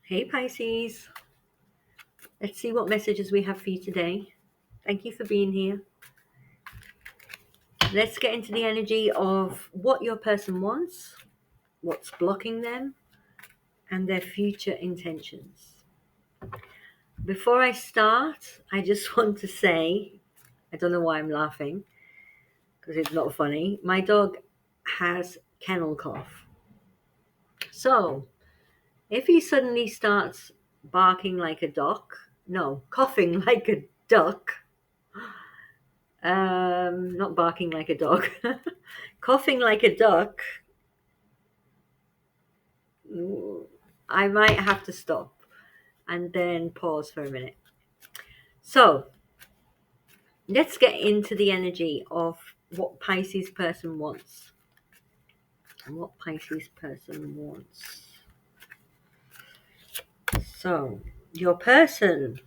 Hey Pisces, let's see what messages we have for you today. Thank you for being here. Let's get into the energy of what your person wants, what's blocking them, and their future intentions. Before I start, I just want to say, I don't know why I'm laughing, because it's not funny. My dog has kennel cough. So, if he suddenly starts barking like a duck, no, coughing like a duck, not barking like a dog, coughing like a duck, I might have to stop and then pause for a minute. So let's get into the energy of what Pisces person wants. And what Pisces person wants. So your person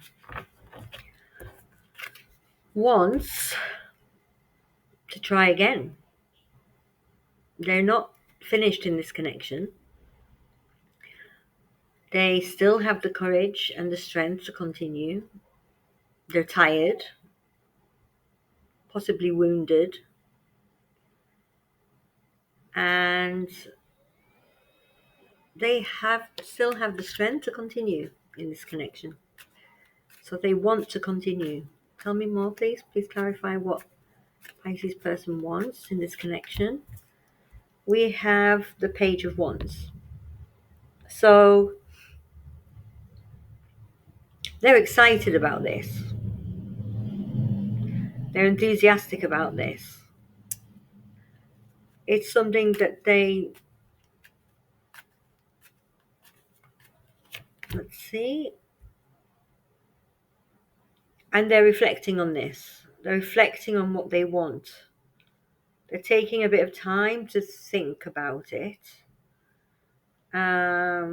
wants to try again. They're not finished in this connection. They still have the courage and the strength to continue. They're tired, possibly wounded, and they still have the strength to continue in this connection. So they want to continue. Tell me more, please. Please clarify what Pisces person wants in this connection. We have the Page of Wands. So they're excited about this. They're enthusiastic about this. It's something that let's see, and they're reflecting on this. They're reflecting on what they want. They're taking a bit of time to think about it. Tell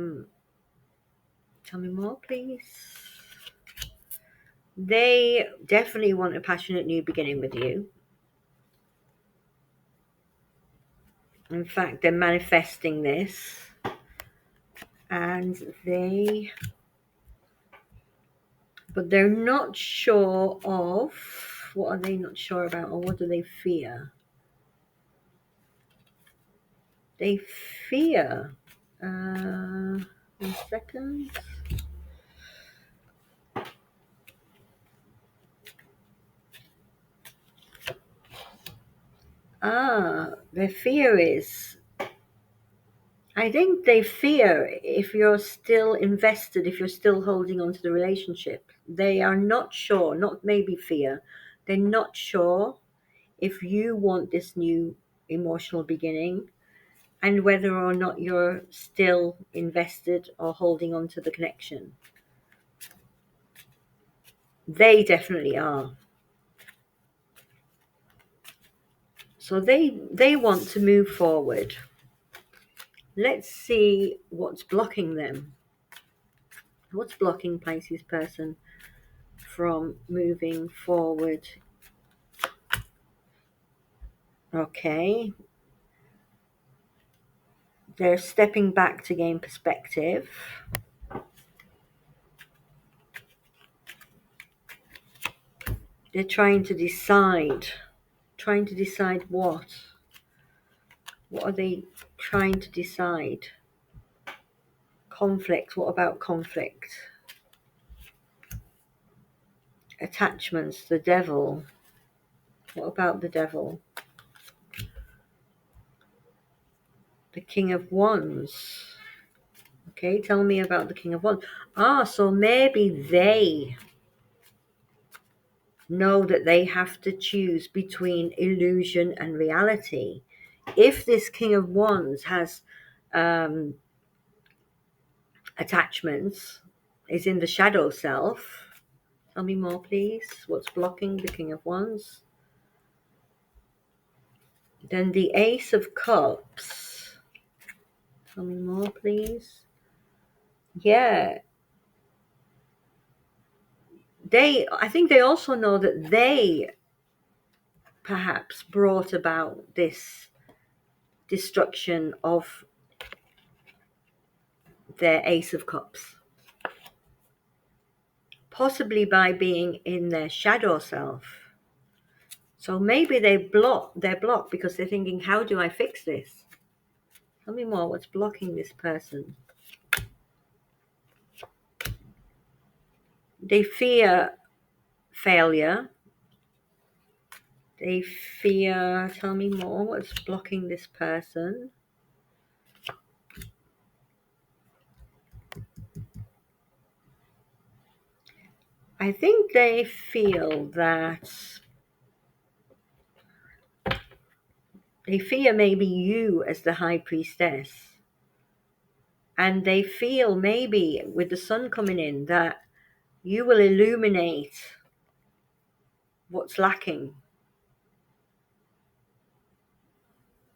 me more, please. They definitely want a passionate new beginning with you. In fact, they're manifesting this. But they're not sure of, what are they not sure about, or what do they fear? They fear, 1 second. Their fear is, I think they fear if you're still invested, if you're still holding on to the relationship. They are not sure, not maybe fear. They're not sure if you want this new emotional beginning and whether or not you're still invested or holding on to the connection. They definitely are. So they want to move forward. Let's see what's blocking them. What's blocking Pisces person from moving forward? Okay. They're stepping back to gain perspective. They're trying to decide. Trying to decide what? What are they trying to decide? Conflict. What about conflict? Attachments. The devil. What about the devil? The King of Wands. Okay, tell me about the King of Wands. So maybe they know that they have to choose between illusion and reality. If this King of Wands has attachments, is in the shadow self. Tell me more, please. What's blocking the King of Wands? Then the Ace of Cups. Tell me more, please. Yeah. I think they also know that they perhaps brought about this destruction of their Ace of Cups. possibly by being in their shadow self. So maybe they're blocked because they're thinking, how do I fix this? Tell me more, what's blocking this person? They fear failure. They fear, tell me more, what's blocking this person? I think they feel that they fear maybe you as the high priestess. And they feel maybe with the sun coming in that you will illuminate what's lacking.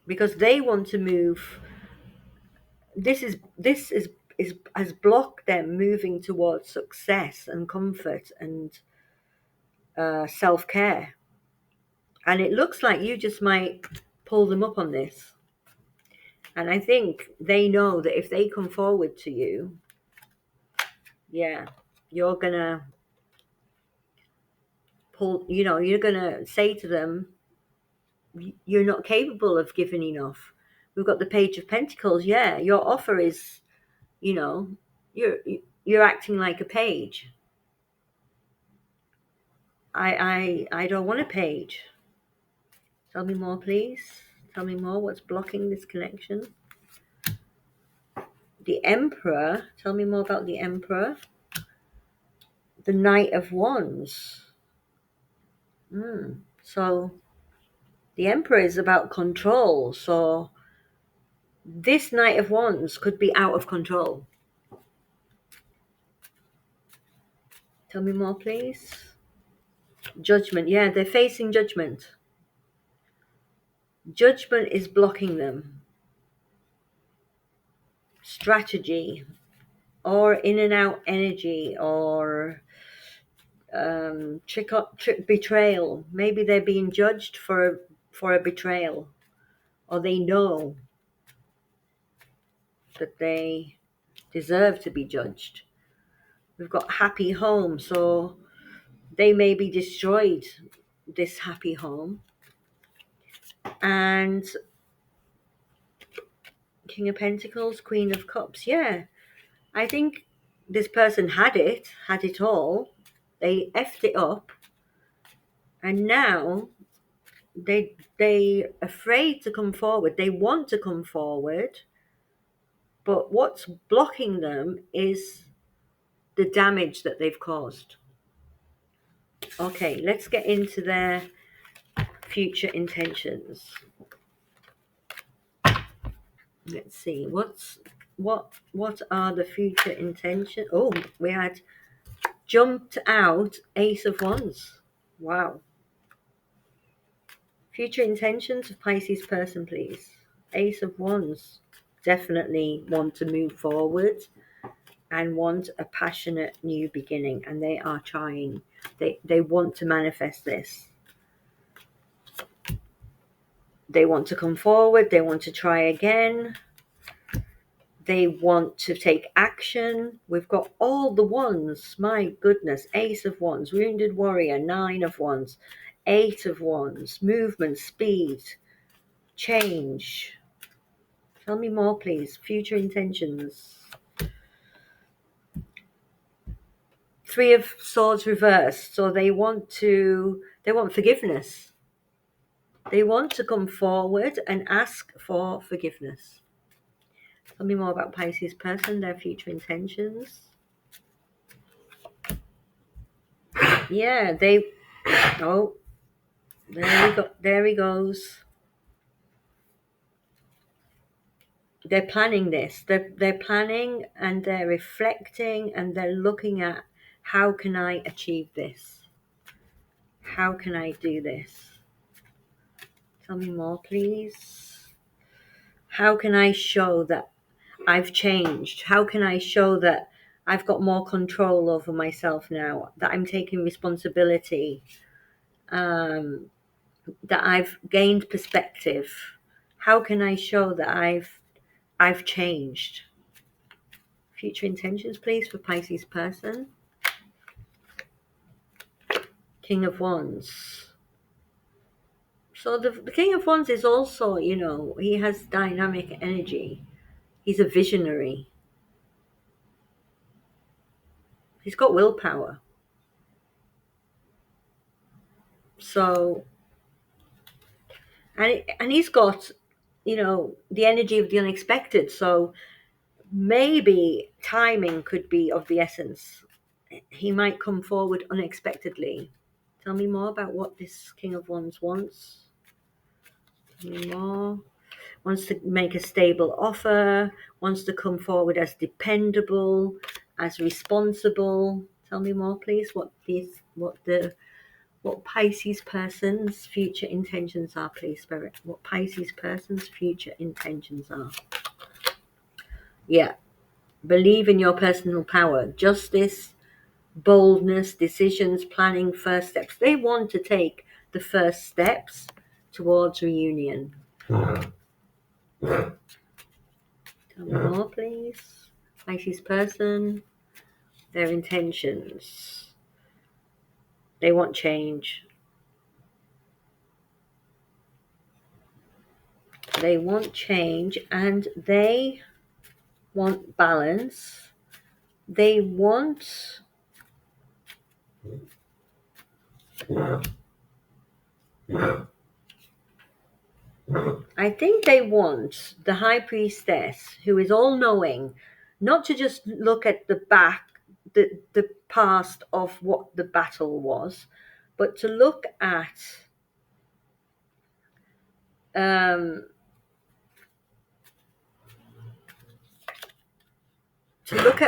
Because they want to move. This has blocked them moving towards success and comfort and self-care. And it looks like you just might pull them up on this. And I think they know that if they come forward to you, yeah, you're gonna you're gonna say to them, you're not capable of giving enough. We've got the Page of Pentacles. Yeah, your offer is, you're acting like a page. I don't want a page. Tell me more, please. Tell me more. What's blocking this connection? The Emperor. Tell me more about the Emperor. The Knight of Wands. So the Emperor is about control. So this Knight of Wands could be out of control. Tell me more, please. Judgment. Yeah, they're facing judgment. Judgment is blocking them. Strategy, or in and out energy, or trick betrayal. Maybe they're being judged for a betrayal, or they know that they deserve to be judged. We've got happy home, so they may be destroyed, this happy home. And King of Pentacles, Queen of Cups. Yeah, I think this person had it all. They effed it up, and now they afraid to come forward. They want to come forward, but what's blocking them is the damage that they've caused. Okay, let's get into their future intentions. Let's see, what are the future intentions? Oh, we had jumped out Ace of Wands. Wow. Future intentions of Pisces person, please. Ace of Wands. Definitely want to move forward and want a passionate new beginning, and they are trying. They want to manifest this. They want to come forward. They want to try again. They want to take action. We've got all the wands. My goodness. Ace of Wands, Wounded Warrior, Nine of Wands, Eight of Wands, movement, speed, change. Tell me more, please. Future intentions. Three of Swords reversed. So they want forgiveness. They want to come forward and ask for forgiveness. Tell me more about Pisces person, their future intentions. Yeah, oh, there he goes. They're planning this. They're planning, and they're reflecting, and they're looking at, how can I achieve this? How can I do this? Tell me more, please. How can I show that I've changed? How can I show that I've got more control over myself now, that I'm taking responsibility, that I've gained perspective? How can I show that I've changed? Future intentions, please, for Pisces person. King of Wands. So the King of Wands is also, he has dynamic energy. He's a visionary. He's got willpower. So, and he's got, the energy of the unexpected. So maybe timing could be of the essence. He might come forward unexpectedly. Tell me more about what this King of Wands wants. Tell me more. Wants to make a stable offer, wants to come forward as dependable, as responsible. Tell me more, please, what Pisces person's future intentions are, please, Spirit. What Pisces person's future intentions are. Yeah. Believe in your personal power, justice, boldness, decisions, planning, first steps. They want to take the first steps towards reunion. Tell me more, please. Pisces person, their intentions. They want change. They want change and they want balance. They want... I think they want the High Priestess, who is all-knowing, not to just look at the past of what the battle was, but to look at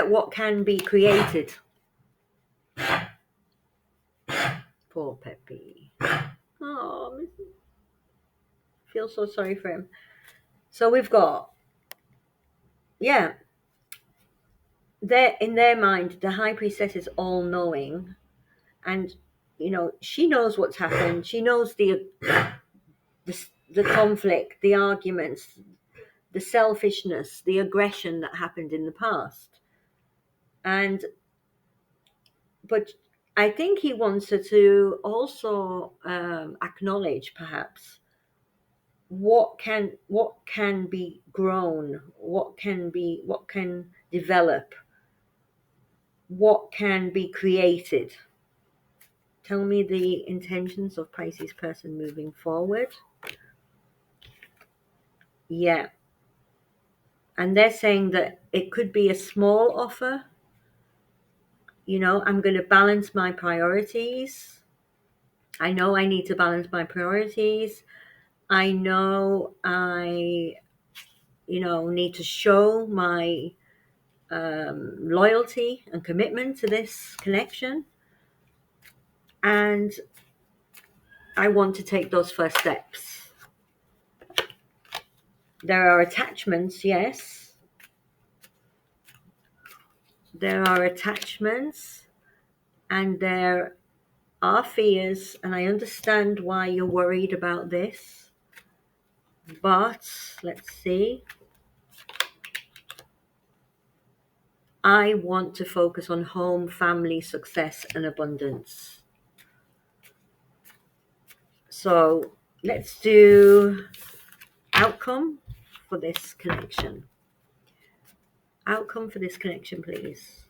what can be created. Poor Peppy. Oh, I feel so sorry for him. So we've got, in their mind, the High Priestess is all-knowing, and she knows what's happened. She knows the conflict, the arguments, the selfishness, the aggression that happened in the past. But I think he wants her to also acknowledge, perhaps, what can be grown, what can develop, what can be created. Tell me the intentions of Pisces person moving forward. Yeah. And they're saying that it could be a small offer. I'm going to balance my priorities. I know I need to balance my priorities. I know I, need to show my loyalty and commitment to this connection. And I want to take those first steps. There are attachments, yes. There are attachments and there are fears, and I understand why you're worried about this. But let's see. I want to focus on home, family, success, and abundance. So let's do outcome for this connection. Outcome for this connection, please.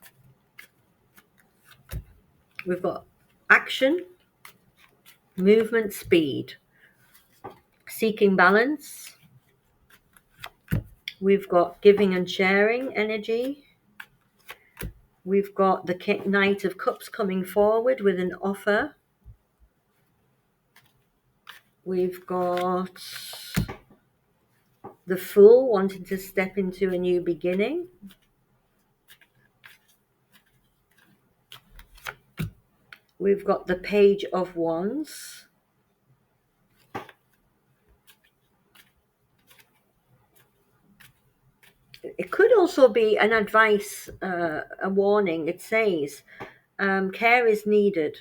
We've got action, movement, speed, seeking balance. We've got giving and sharing energy. We've got the Knight of Cups coming forward with an offer. We've got the Fool wanting to step into a new beginning. We've got the Page of Wands. It could also be an advice, a warning. It says, care is needed.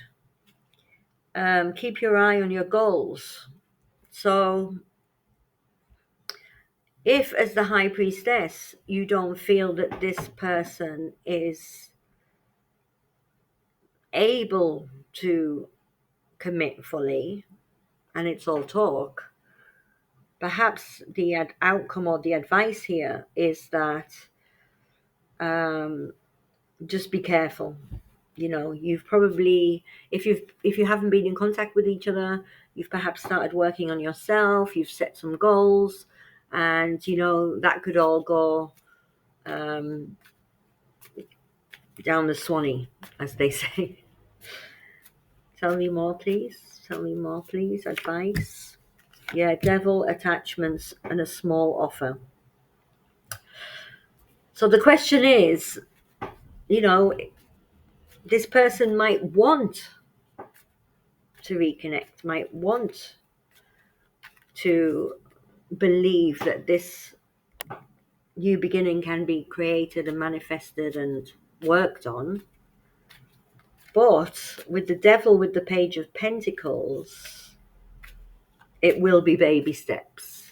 Keep your eye on your goals. So if, as the High Priestess, you don't feel that this person is able to commit fully and it's all talk, perhaps the outcome or the advice here is that just be careful. You've probably, if you haven't been in contact with each other, you've perhaps started working on yourself, you've set some goals, and that could all go down the swanny, as they say. Tell me more, please. Tell me more, please. Advice. Yeah, devil, attachments, and a small offer. So the question is, this person might want to reconnect, might want to believe that this new beginning can be created and manifested and worked on. But with the devil, with the Page of Pentacles, it will be baby steps.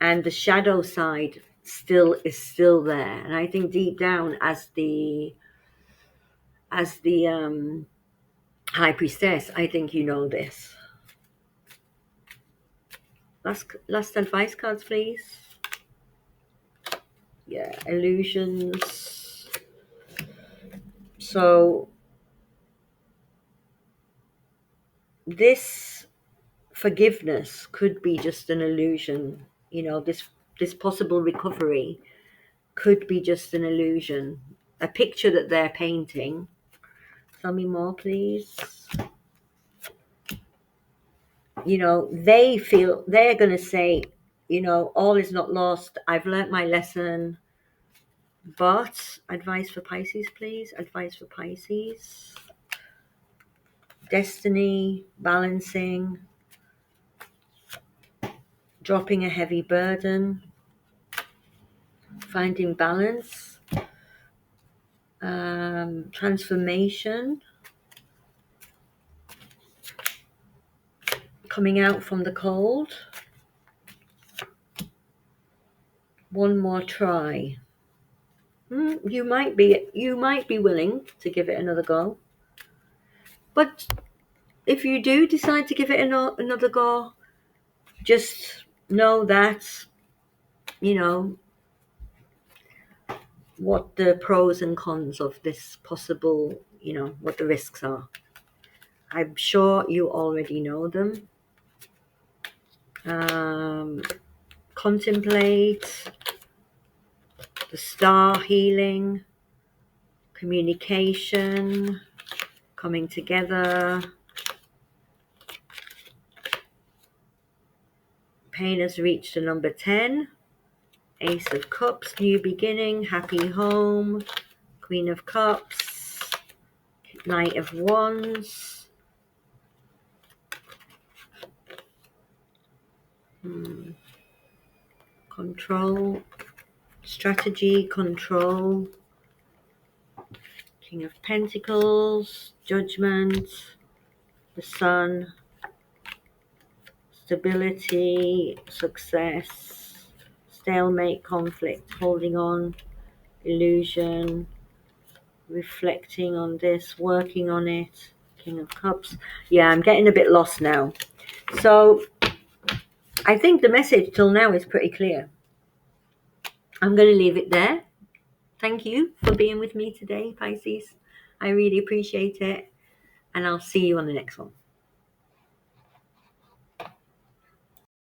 And the shadow side is still there. And I think deep down, as the High Priestess, I think you know this. Last advice cards, please. Yeah, illusions. So this forgiveness could be just an illusion. This possible recovery could be just an illusion, a picture that they're painting. Tell me more, please. They feel they're going to say, all is not lost. I've learnt my lesson. But advice for Pisces, please. Advice for Pisces. Destiny, balancing, dropping a heavy burden, finding balance, transformation, coming out from the cold. One more try. You might be willing to give it another go. But if you do decide to give it another go, just know that, what the pros and cons of this possible, what the risks are. I'm sure you already know them. Contemplate the star healing, communication, coming together. Pain has reached a number 10. Ace of Cups, new beginning, happy home. Queen of Cups, Knight of Wands. Control, strategy, control. King of Pentacles, Judgment, the Sun, stability, success, stalemate, conflict, holding on, illusion, reflecting on this, working on it. King of Cups. Yeah, I'm getting a bit lost now. So I think the message till now is pretty clear. I'm going to leave it there. Thank you for being with me today, Pisces. I really appreciate it. And I'll see you on the next one.